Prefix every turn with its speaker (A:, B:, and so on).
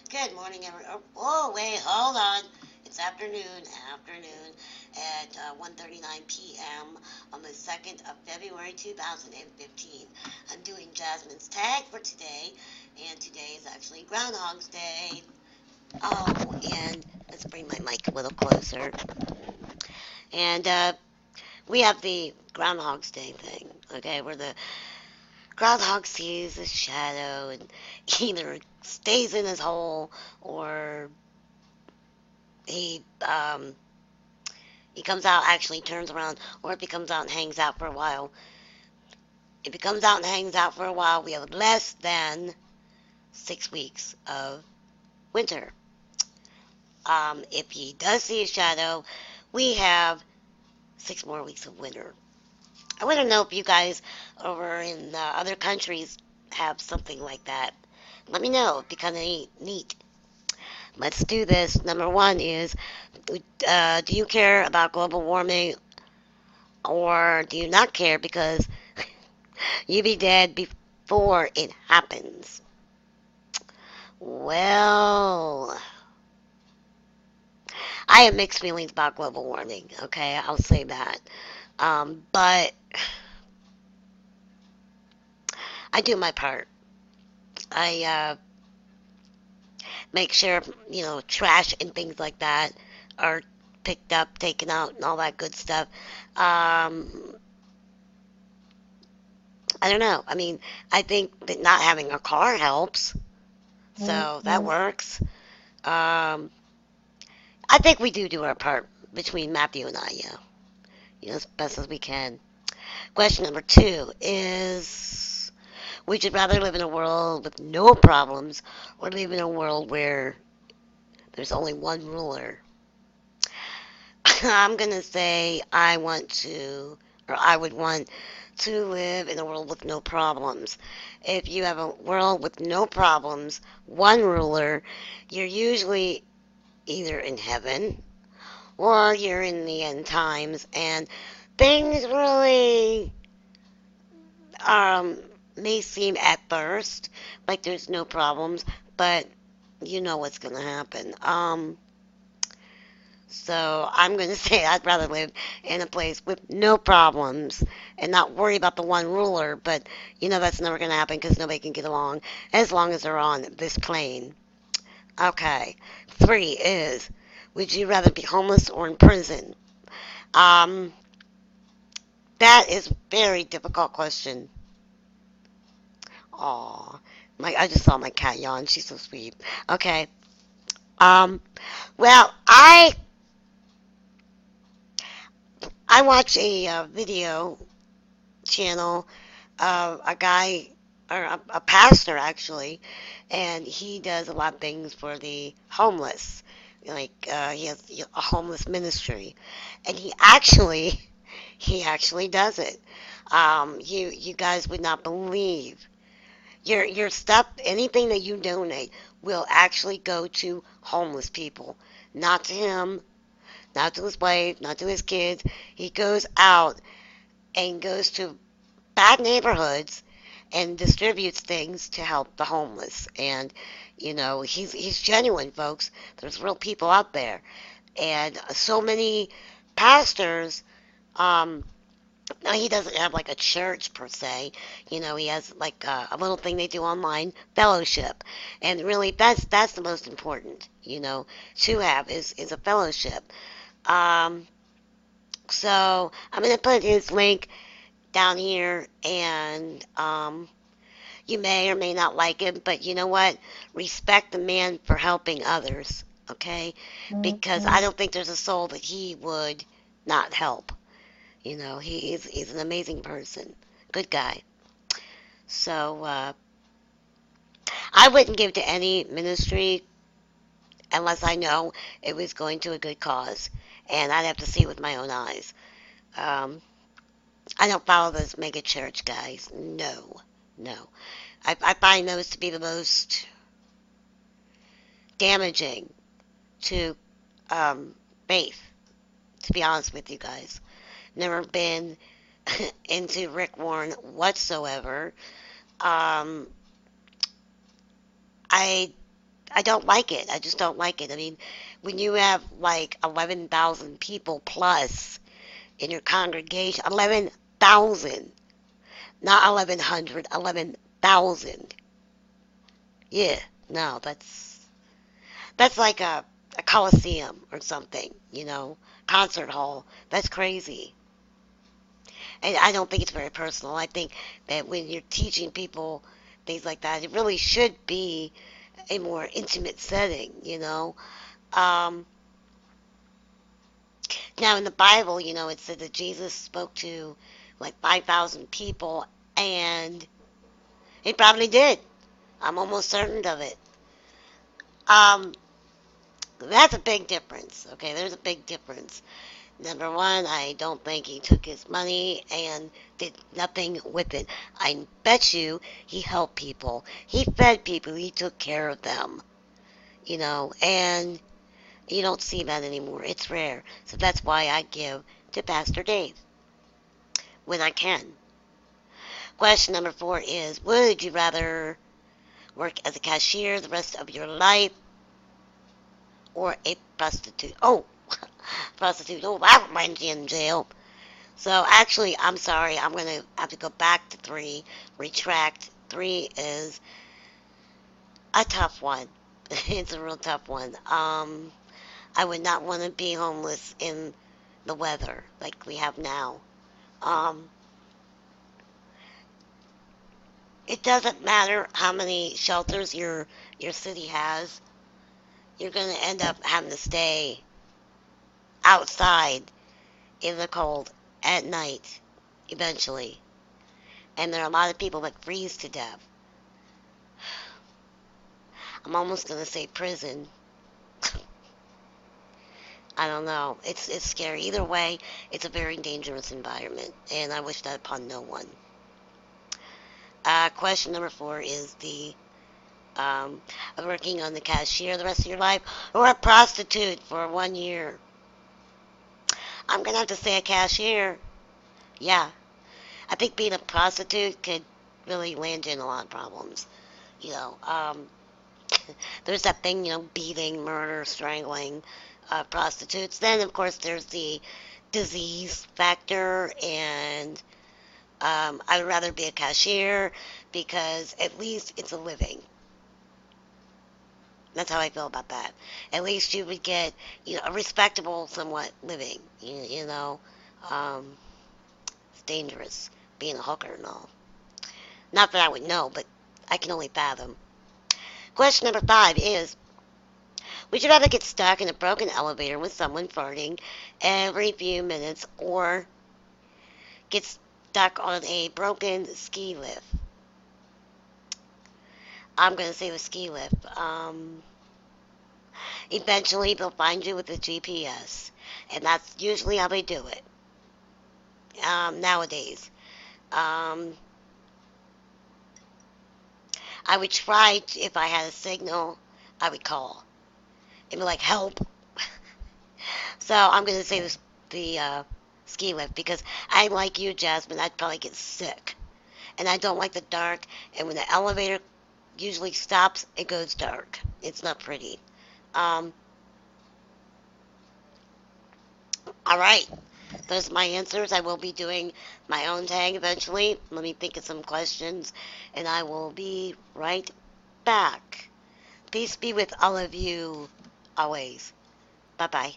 A: Good morning, everyone. Oh, wait, hold on. It's afternoon at 1:39 p.m. on the 2nd of February 2015. I'm doing Jasmine's tag for today, and today is actually Groundhog's Day. Oh, and let's bring my mic a little closer. And we have the Groundhog's Day thing, okay, where the groundhog sees a shadow and either stays in his hole or he he comes out, actually turns around, or if he comes out and hangs out for a while. If he comes out and hangs out for a while, we have less than 6 weeks of winter. If he does see a shadow, we have 6 more weeks of winter. I want to know if you guys over in other countries have something like that. Let me know. It'd be kind of neat. Let's do this. Number one is, do you care about global warming or do you not care because you be dead before it happens? Well, I have mixed feelings about global warming, okay? I'll say that. But I do my part. I make sure, trash and things like that are picked up, taken out, and all that good stuff. Um, I don't know. I mean, I think that not having a car helps, so that works. Um, I think we do our part between Matthew and I, as best as we can. Question number two is, would you rather live in a world with no problems or live in a world where there's only one ruler? I'm going to say I would want to live in a world with no problems. If you have a world with no problems, one ruler, you're usually either in heaven or you're in the end times and things really um may seem at first like there's no problems, but you know what's going to happen. So I'm going to say I'd rather live in a place with no problems and not worry about the one ruler, but that's never going to happen because nobody can get along as long as they're on this plane. Okay. Three is, would you rather be homeless or in prison? Um, that is a very difficult question. Aw, I just saw my cat yawn. She's so sweet. Okay. Um, well, I watch a video channel of a guy or a pastor actually, and he does a lot of things for the homeless. Like he has a homeless ministry, and he actually does it. You guys would not believe your stuff, anything that you donate will actually go to homeless people, not to him, not to his wife, not to his kids. He goes out and goes to bad neighborhoods and distributes things to help the homeless. And he's genuine, folks. There's real people out there, and so many pastors. Um, Now he doesn't have like a church per se. He has like a little thing they do online, fellowship, and really that's the most important. To have is a fellowship. Um, so I'm gonna put his link down here, and you may or may not like him, but you know what? Respect the man for helping others, okay? Because I don't think there's a soul that he would not help. He's an amazing person, good guy. So I wouldn't give to any ministry unless I know it was going to a good cause, and I'd have to see it with my own eyes. Um, I don't follow those mega church guys. No, no. I find those to be the most damaging to um, faith. To be honest with you guys, never been into Rick Warren whatsoever. Um, I I don't like it. I just don't like it. I mean, when you have like 11,000 people plus in your congregation, 11,000, not 1,100, 11,000. Yeah, no, that's like a coliseum or something, concert hall. That's crazy. And I don't think it's very personal. I think that when you're teaching people things like that, it really should be a more intimate setting. Um, Now in the Bible, it said that Jesus spoke to like 5,000 people, and he probably did. I'm almost certain of it. Um, that's a big difference. Okay, there's a big difference. Number one, I don't think he took his money and did nothing with it. I bet you he helped people. He fed people. He took care of them, and you don't see that anymore. It's rare. So that's why I give to Pastor Dave when I can. Question number 4 is, would you rather work as a cashier the rest of your life or a prostitute? Oh, prostitute. Oh, that might be in jail. So actually, I'm sorry. I'm going to have to go back to 3, retract. 3 is a tough one. It's a real tough one. I would not want to be homeless in the weather like we have now. Um, it doesn't matter how many shelters your city has. You're going to end up having to stay outside in the cold at night eventually. And there are a lot of people that freeze to death. I'm almost going to say prison. I don't know. It's scary. Either way, it's a very dangerous environment, and I wish that upon no one. Question number 4 is the working on the cashier the rest of your life or a prostitute for 1 year. I'm gonna have to say a cashier. Yeah, I think being a prostitute could really land you in a lot of problems. You know, um, there's that thing, beating, murder, strangling prostitutes. Then, of course, there's the disease factor, and I would rather be a cashier because at least it's a living. That's how I feel about that. At least you would get, a respectable, somewhat living. Um, it's dangerous being a hooker and all. Not that I would know, but I can only fathom. Question number 5 is, would you rather get stuck in a broken elevator with someone farting every few minutes or get stuck on a broken ski lift? I'm going to say the ski lift. Eventually, they'll find you with a GPS, and that's usually how they do it nowadays. Um, I would try, if I had a signal, I would call and be like, help. So I'm going to say this, the ski lift because I like you, Jasmine. I'd probably get sick. And I don't like the dark. And when the elevator usually stops, it goes dark. It's not pretty. Um, all right. Those are my answers. I will be doing my own tag eventually. Let me think of some questions, and I will be right back. Peace be with all of you always. Bye bye.